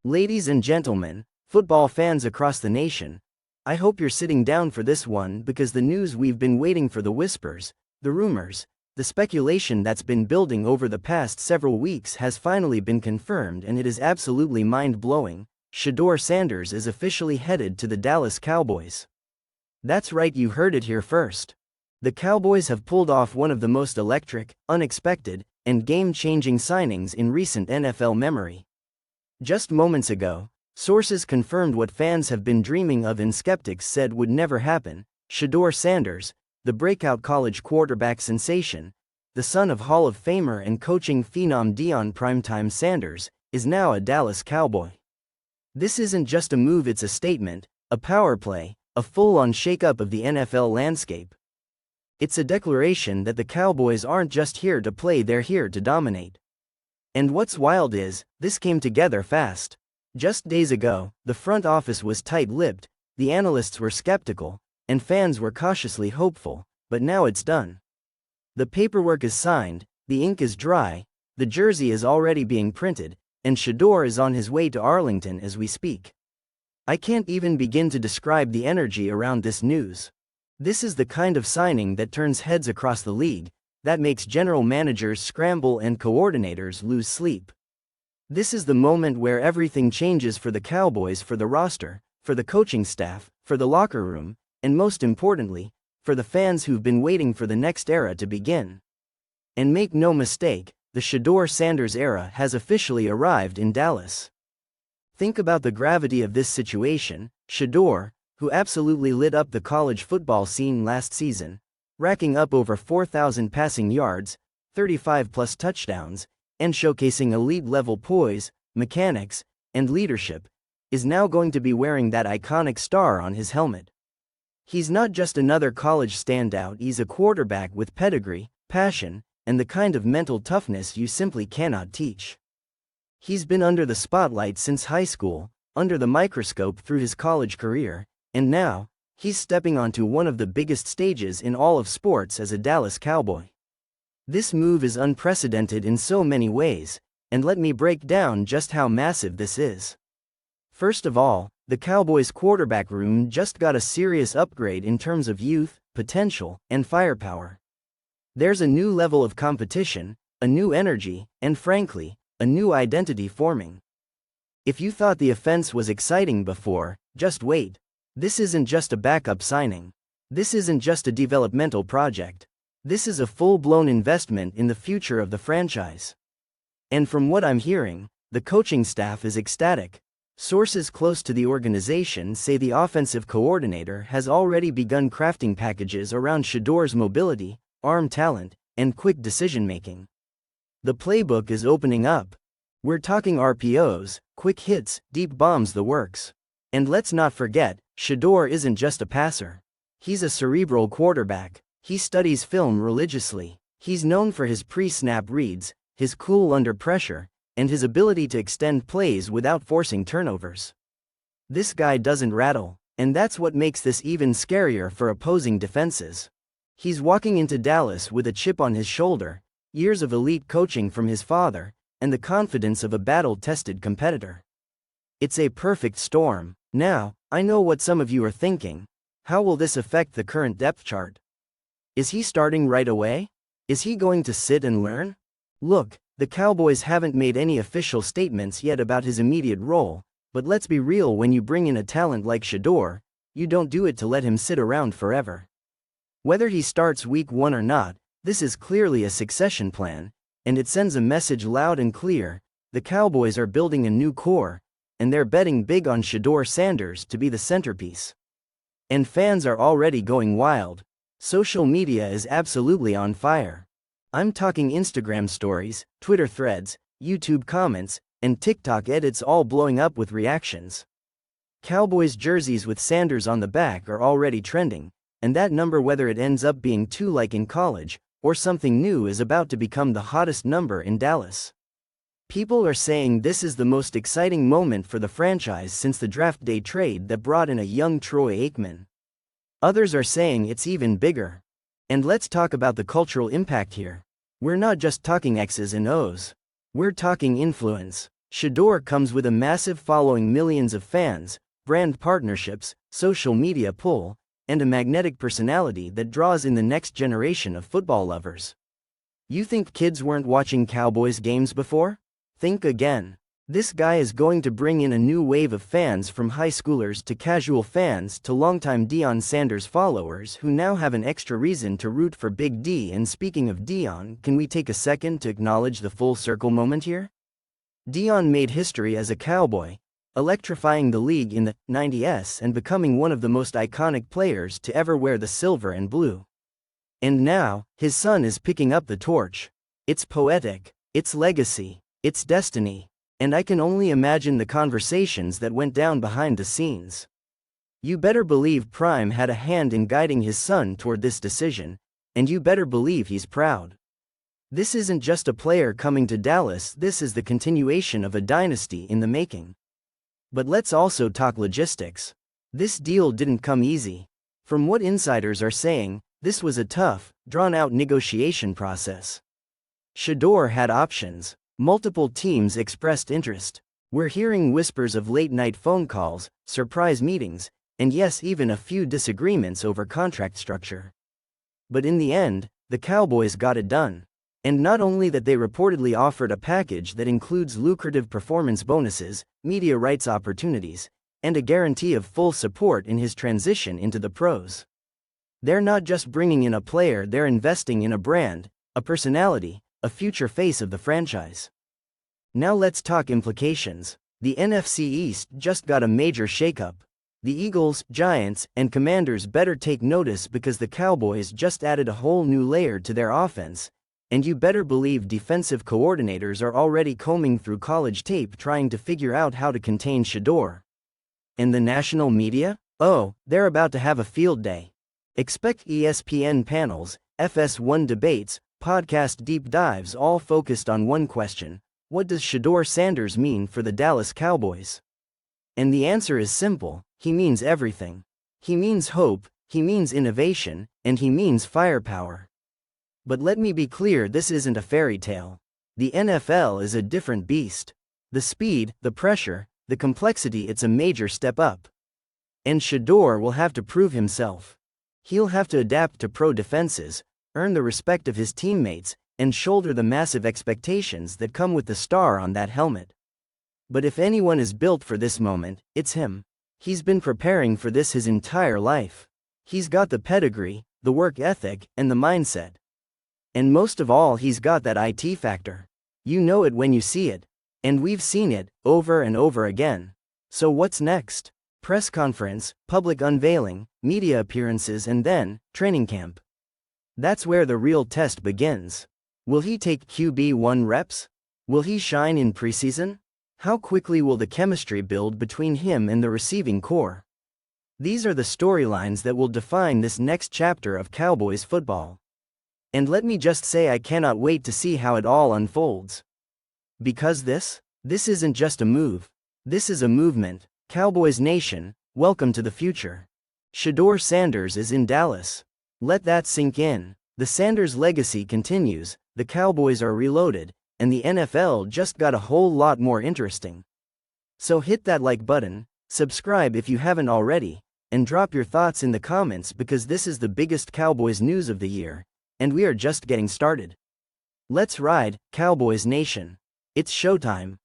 Ladies and gentlemen, football fans across the nation, I hope you're sitting down for this one because the news we've been waiting for, the whispers, the rumors, the speculation that's been building over the past several weeks has finally been confirmed, and it is absolutely mind-blowing. Shedeur Sanders is officially headed to the Dallas Cowboys. That's right, you heard it here first. The Cowboys have pulled off one of the most electric, unexpected, and game-changing signings in recent NFL memory. Just moments ago, sources confirmed what fans have been dreaming of and skeptics said would never happen. Shedeur Sanders, the breakout college quarterback sensation, the son of Hall of Famer and coaching phenom Deion "Primetime" Sanders, is now a Dallas Cowboy. This isn't just a move, it's a statement, a power play, a full-on shake-up of the NFL landscape. It's a declaration that the Cowboys aren't just here to play, they're here to dominate. And what's wild is, this came together fast. Just days ago, the front office was tight-lipped, the analysts were skeptical, and fans were cautiously hopeful, but now it's done. The paperwork is signed, the ink is dry, the jersey is already being printed, and Shedeur is on his way to Arlington as we speak. I can't even begin to describe the energy around this news. This is the kind of signing that turns heads across the league, that makes general managers scramble and coordinators lose sleep. This is the moment where everything changes for the Cowboys, for the roster, for the coaching staff, for the locker room, and most importantly, for the fans who've been waiting for the next era to begin. And make no mistake, the Shedeur Sanders era has officially arrived in Dallas. Think about the gravity of this situation. Shedeur, who absolutely lit up the college football scene last season, racking up over 4,000 passing yards, 35-plus touchdowns, and showcasing elite-level poise, mechanics, and leadership, is now going to be wearing that iconic star on his helmet. He's not just another college standout, he's a quarterback with pedigree, passion, and the kind of mental toughness you simply cannot teach. He's been under the spotlight since high school, under the microscope through his college career, and now, he's stepping onto one of the biggest stages in all of sports as a Dallas Cowboy. This move is unprecedented in so many ways, and let me break down just how massive this is. First of all, the Cowboys' quarterback room just got a serious upgrade in terms of youth, potential, and firepower. There's a new level of competition, a new energy, and frankly, a new identity forming. If you thought the offense was exciting before, just wait. This isn't just a backup signing. This isn't just a developmental project. This is a full-blown investment in the future of the franchise. And from what I'm hearing, the coaching staff is ecstatic. Sources close to the organization say the offensive coordinator has already begun crafting packages around Shedeur's mobility, arm talent, and quick decision-making. The playbook is opening up. We're talking RPOs, quick hits, deep bombs, the works. And let's not forget, Shedeur isn't just a passer. He's a cerebral quarterback. He studies film religiously. He's known for his pre-snap reads, his cool under pressure, and his ability to extend plays without forcing turnovers. This guy doesn't rattle, and that's what makes this even scarier for opposing defenses. He's walking into Dallas with a chip on his shoulder, years of elite coaching from his father, and the confidence of a battle-tested competitor. It's a perfect storm. Now, I know what some of you are thinking. How will this affect the current depth chart? Is he starting right away? Is he going to sit and learn? Look, the Cowboys haven't made any official statements yet about his immediate role, but let's be real, when you bring in a talent like Shedeur, you don't do it to let him sit around forever. Whether he starts week 1 or not, this is clearly a succession plan, and it sends a message loud and clear. The Cowboys are building a new core, and they're betting big on Shedeur Sanders to be the centerpiece. And fans are already going wild. Social media is absolutely on fire. I'm talking Instagram stories, Twitter threads, YouTube comments, and TikTok edits all blowing up with reactions. Cowboys jerseys with Sanders on the back are already trending, and that number, whether it ends up being 2 like in college, or something new, is about to become the hottest number in Dallas. People are saying this is the most exciting moment for the franchise since the draft day trade that brought in a young Troy Aikman. Others are saying it's even bigger. And let's talk about the cultural impact here. We're not just talking X's and O's. We're talking influence. Shedeur comes with a massive following, millions of fans, brand partnerships, social media pull, and a magnetic personality that draws in the next generation of football lovers. You think kids weren't watching Cowboys games before? Think again. This guy is going to bring in a new wave of fans, from high schoolers to casual fans to longtime Deion Sanders followers who now have an extra reason to root for Big D. And speaking of Deion, can we take a second to acknowledge the full circle moment here? Deion made history as a Cowboy, electrifying the league in the 90s and becoming one of the most iconic players to ever wear the silver and blue. And now, his son is picking up the torch. It's poetic, it's legacy, it's destiny. And I can only imagine the conversations that went down behind the scenes. You better believe Prime had a hand in guiding his son toward this decision, and you better believe he's proud. This isn't just a player coming to Dallas, this is the continuation of a dynasty in the making. But let's also talk logistics. This deal didn't come easy. From what insiders are saying, this was a tough, drawn-out negotiation process. Shedeur had options. Multiple teams expressed interest. We're hearing whispers of late-night phone calls, surprise meetings, and yes, even a few disagreements over contract structure. But in the end, the Cowboys got it done. And not only that, they reportedly offered a package that includes lucrative performance bonuses, media rights opportunities, and a guarantee of full support in his transition into the pros. They're not just bringing in a player, they're investing in a brand, a personality, a future face of the franchise. Now let's talk implications. The NFC East just got a major shakeup. The Eagles, Giants, and Commanders better take notice, because the Cowboys just added a whole new layer to their offense, and you better believe defensive coordinators are already combing through college tape trying to figure out how to contain Shedeur. And the national media? Oh, they're about to have a field day. Expect ESPN panels, FS1 debates, podcast deep dives, all focused on one question: what does Shedeur Sanders mean for the Dallas Cowboys? And the answer is simple: he means everything. He means hope, he means innovation, and he means firepower. But let me be clear, this isn't a fairy tale. The NFL is a different beast. The speed, the pressure, the complexity, it's a major step up. And Shedeur will have to prove himself. He'll have to adapt to pro defenses, earn the respect of his teammates, and shoulder the massive expectations that come with the star on that helmet. But if anyone is built for this moment, it's him. He's been preparing for this his entire life. He's got the pedigree, the work ethic, and the mindset. And most of all, he's got that IT factor. You know it when you see it. And we've seen it, over and over again. So what's next? Press conference, public unveiling, media appearances, and then, training camp. That's where the real test begins. Will he take QB1 reps? Will he shine in preseason? How quickly will the chemistry build between him and the receiving core? These are the storylines that will define this next chapter of Cowboys football. And let me just say, I cannot wait to see how it all unfolds. Because this isn't just a move. This is a movement. Cowboys Nation, welcome to the future. Shedeur Sanders is in Dallas. Let that sink in. The Sanders legacy continues, the Cowboys are reloaded, and the NFL just got a whole lot more interesting. So hit that like button, subscribe if you haven't already, and drop your thoughts in the comments, because this is the biggest Cowboys news of the year, and we are just getting started. Let's ride, Cowboys Nation. It's showtime.